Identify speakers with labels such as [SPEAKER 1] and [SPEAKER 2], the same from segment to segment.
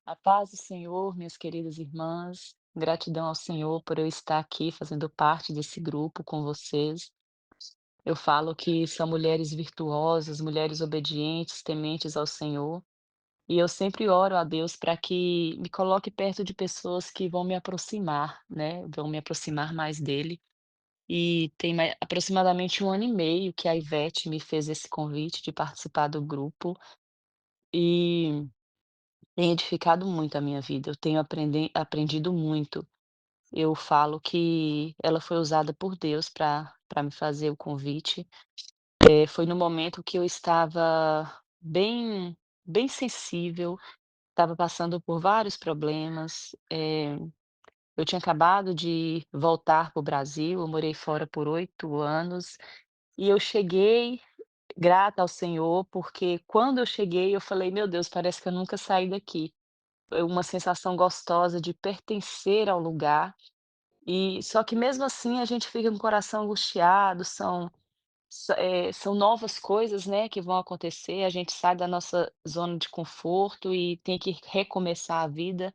[SPEAKER 1] A paz do Senhor, minhas queridas irmãs, gratidão ao Senhor por eu estar aqui fazendo parte desse grupo com vocês. Eu falo que são mulheres virtuosas, mulheres obedientes, tementes ao Senhor, e eu sempre oro a Deus para que me coloque perto de pessoas que vão me aproximar, né? Vão me aproximar mais dele. E tem aproximadamente um ano e meio que a Ivete me fez esse convite de participar do grupo, e tem edificado muito a minha vida, eu tenho aprendido muito. Eu falo que ela foi usada por Deus para me fazer o convite. Foi no momento que eu estava bem sensível, estava passando por vários problemas, eu tinha acabado de voltar para o Brasil, eu morei fora por 8 anos, e eu cheguei grata ao Senhor, porque quando eu cheguei eu falei: "Meu Deus, parece que eu nunca saí daqui". É uma sensação gostosa de pertencer ao lugar, e só que mesmo assim a gente fica com o coração angustiado, são novas coisas, né, que vão acontecer, a gente sai da nossa zona de conforto e tem que recomeçar a vida,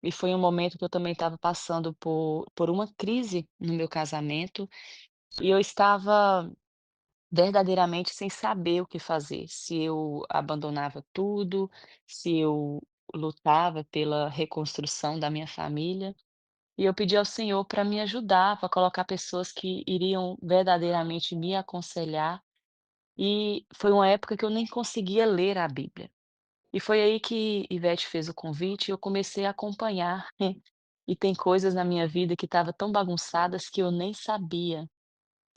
[SPEAKER 1] e foi um momento que eu também estava passando por uma crise no meu casamento, e eu estava verdadeiramente sem saber o que fazer, se eu abandonava tudo, se eu lutava pela reconstrução da minha família, e eu pedi ao Senhor para me ajudar, para colocar pessoas que iriam verdadeiramente me aconselhar, e foi uma época que eu nem conseguia ler a Bíblia. E foi aí que Ivete fez o convite e eu comecei a acompanhar, e tem coisas na minha vida que estavam tão bagunçadas que eu nem sabia.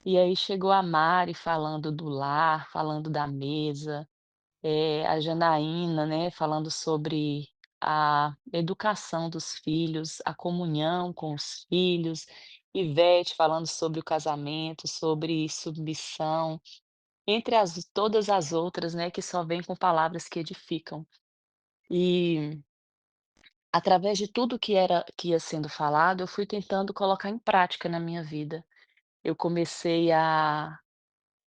[SPEAKER 1] E aí chegou a Mari falando do lar, falando da mesa, a Janaína, né, falando sobre a educação dos filhos, a comunhão com os filhos, Ivete falando sobre o casamento, sobre submissão, entre as todas as outras, né, que só vêm com palavras que edificam. E, através de tudo que ia sendo falado, eu fui tentando colocar em prática na minha vida. Eu comecei a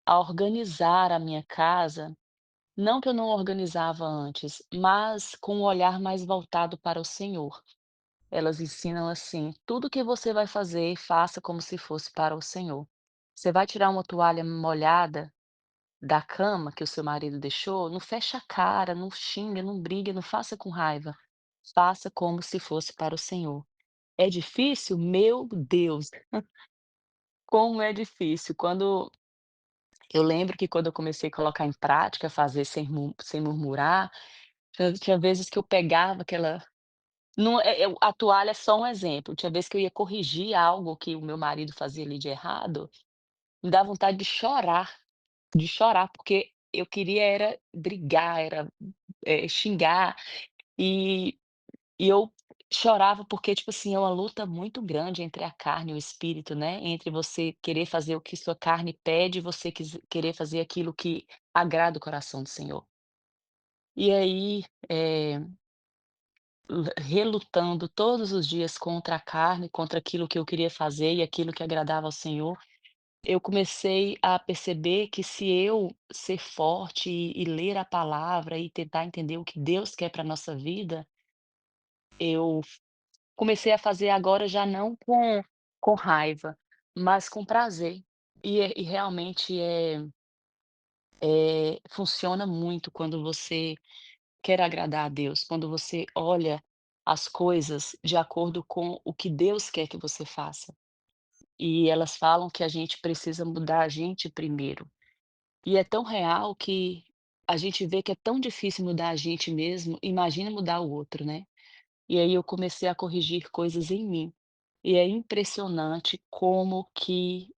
[SPEAKER 1] organizar a minha casa, não que eu não organizava antes, mas com um olhar mais voltado para o Senhor. Elas ensinam assim: "Tudo que você vai fazer, faça como se fosse para o Senhor". Você vai tirar uma toalha molhada da cama que o seu marido deixou, não fecha a cara, não xinga, não briga, não faça com raiva. Faça como se fosse para o Senhor. É difícil? Meu Deus, como é difícil. Eu lembro que quando eu comecei a colocar em prática, fazer sem murmurar, tinha vezes que eu pegava aquela não a toalha é só um exemplo, tinha vezes que eu ia corrigir algo que o meu marido fazia ali de errado, me dá vontade de chorar, porque eu queria era brigar, era, xingar, e eu chorava porque, tipo assim, é uma luta muito grande entre a carne e o espírito, né, entre você querer fazer o que sua carne pede e você querer fazer aquilo que agrada o coração do Senhor. E aí, relutando todos os dias contra a carne, contra aquilo que eu queria fazer e aquilo que agradava ao Senhor, eu comecei a perceber que se eu ser forte e ler a palavra e tentar entender o que Deus quer para nossa vida, eu comecei a fazer agora já não com raiva, mas com prazer. E realmente, funciona muito quando você quer agradar a Deus, quando você olha as coisas de acordo com o que Deus quer que você faça. E elas falam que a gente precisa mudar a gente primeiro. E é tão real que a gente vê que é tão difícil mudar a gente mesmo, imagina mudar o outro, né. E aí eu comecei a corrigir coisas em mim. E é impressionante como que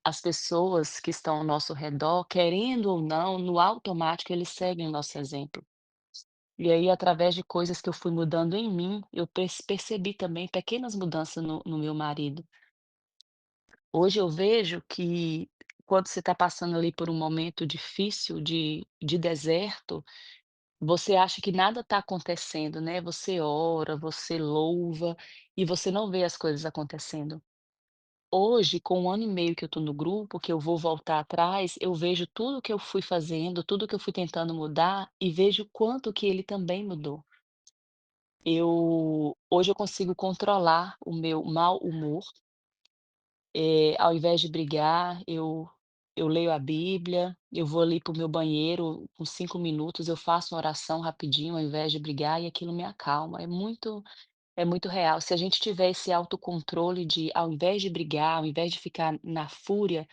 [SPEAKER 1] as pessoas que estão ao nosso redor, querendo ou não, no automático eles seguem o nosso exemplo. E aí, através de coisas que eu fui mudando em mim, eu percebi também pequenas mudanças no meu marido. Hoje eu vejo que quando você está passando ali por um momento difícil de deserto, você acha que nada está acontecendo, né? Você ora, você louva e você não vê as coisas acontecendo. Hoje, com um ano e meio que eu estou no grupo, que eu vou voltar atrás, eu vejo tudo que eu fui fazendo, tudo que eu fui tentando mudar e vejo o quanto que ele também mudou. Hoje eu consigo controlar o meu mau humor, ao invés de brigar, eu leio a Bíblia, eu vou ali para o meu banheiro, com 5 minutos eu faço uma oração rapidinho, ao invés de brigar, e aquilo me acalma. É muito real. Se a gente tiver esse autocontrole de, ao invés de brigar, ao invés de ficar na fúria,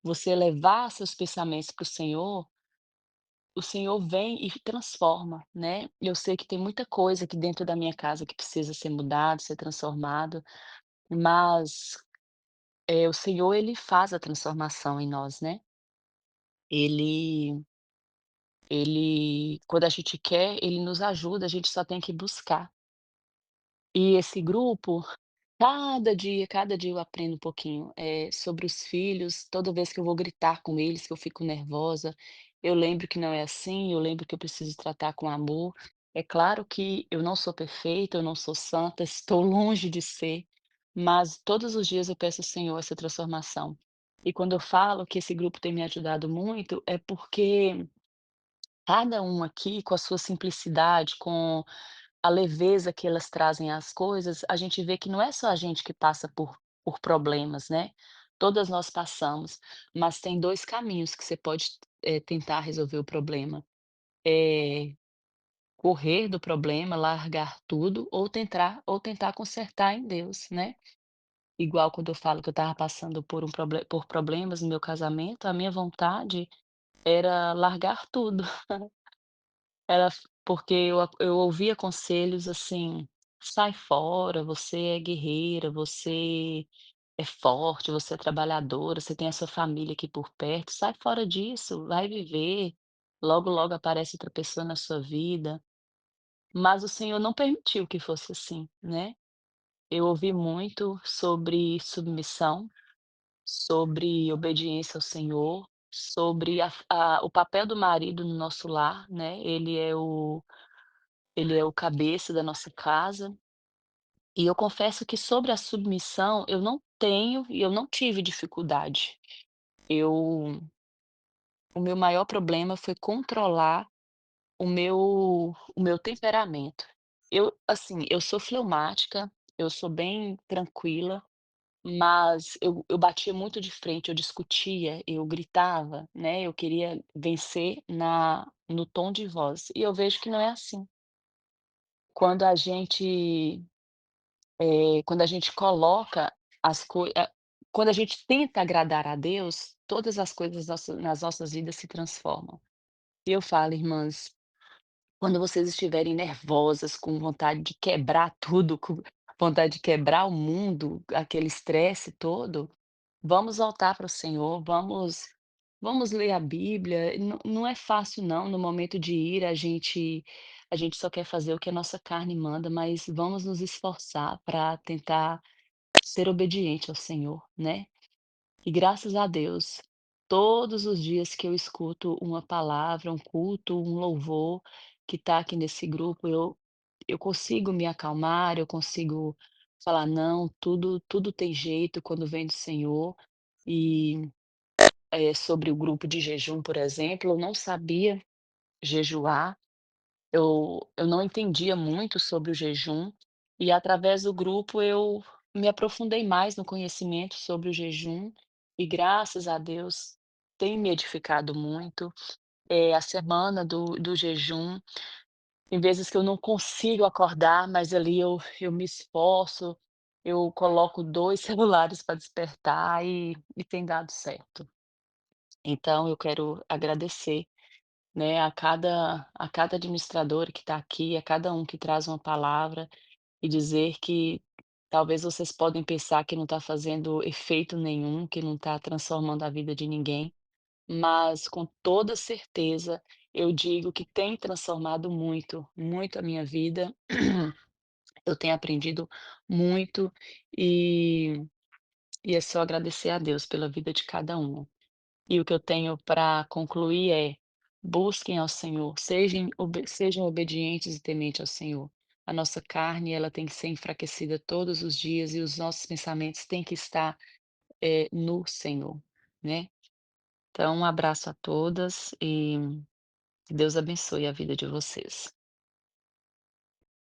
[SPEAKER 1] você levar seus pensamentos para o Senhor vem e transforma, né. Eu sei que tem muita coisa aqui dentro da minha casa que precisa ser mudado, ser transformado, mas, o Senhor, ele faz a transformação em nós, né. Ele quando a gente quer, ele nos ajuda, a gente só tem que buscar. E esse grupo, cada dia eu aprendo um pouquinho, sobre os filhos. Toda vez que eu vou gritar com eles, que eu fico nervosa, eu lembro que não é assim, eu lembro que eu preciso tratar com amor. É claro que eu não sou perfeita, eu não sou santa, estou longe de ser, mas todos os dias eu peço ao Senhor essa transformação. E quando eu falo que esse grupo tem me ajudado muito, é porque cada um aqui, com a sua simplicidade, com a leveza que elas trazem às coisas, a gente vê que não é só a gente que passa por problemas, né. Todas nós passamos, mas tem 2 caminhos que você pode, tentar resolver o problema. Eh, correr do problema, largar tudo, ou tentar consertar em Deus, né. Igual quando eu falo que eu estava passando por problemas no meu casamento, a minha vontade era largar tudo. Era porque eu ouvia conselhos assim: "Sai fora, você é guerreira, você é forte, você é trabalhadora, você tem a sua família aqui por perto, sai fora disso, vai viver, logo, logo aparece outra pessoa na sua vida". Mas o Senhor não permitiu que fosse assim, né. Eu ouvi muito sobre submissão, sobre obediência ao Senhor, sobre o papel do marido no nosso lar, né, ele é o cabeça da nossa casa, e eu confesso que sobre a submissão eu não tenho e eu não tive dificuldade. Eu O meu maior problema foi controlar o meu temperamento. Eu sou fleumática, eu sou bem tranquila, mas eu batia muito de frente, eu discutia, eu gritava, né, eu queria vencer no tom de voz, e eu vejo que não é assim. Quando a gente quando a gente coloca as coi a quando a gente tenta agradar a Deus, todas as coisas nas nossas vidas se transformam. E eu falo: "Irmãs, quando vocês estiverem nervosas, com vontade de quebrar tudo, com vontade de quebrar o mundo, aquele estresse todo, vamos voltar para o Senhor, vamos ler a Bíblia". Não é fácil não, no momento de ira a gente só quer fazer o que a nossa carne manda, mas vamos nos esforçar para tentar ser obediente ao Senhor, né. E graças a Deus, todos os dias que eu escuto uma palavra, um culto, um louvor que está aqui nesse grupo, eu consigo me acalmar, eu consigo falar: "Não, tudo tem jeito quando vem do Senhor". E, sobre o grupo de jejum, por exemplo, eu não sabia jejuar. Eu não entendia muito sobre o jejum, e através do grupo eu me aprofundei mais no conhecimento sobre o jejum, e graças a Deus tem me edificado muito. A semana do jejum, tem vezes que eu não consigo acordar, mas ali eu me esforço, eu coloco 2 celulares para despertar e tem dado certo. Então eu quero agradecer, né, a cada administrador que está aqui, a cada um que traz uma palavra, e dizer que talvez vocês podem pensar que não está fazendo efeito nenhum, que não está transformando a vida de ninguém, mas com toda certeza eu digo que tem transformado muito, muito a minha vida. Eu tenho aprendido muito, e é só agradecer a Deus pela vida de cada um. E o que eu tenho para concluir é: busquem ao Senhor, sejam obedientes e tementes ao Senhor. A nossa carne, ela tem que ser enfraquecida todos os dias, e os nossos pensamentos têm que estar, no Senhor, né. Então um abraço a todas, e que Deus abençoe a vida de vocês.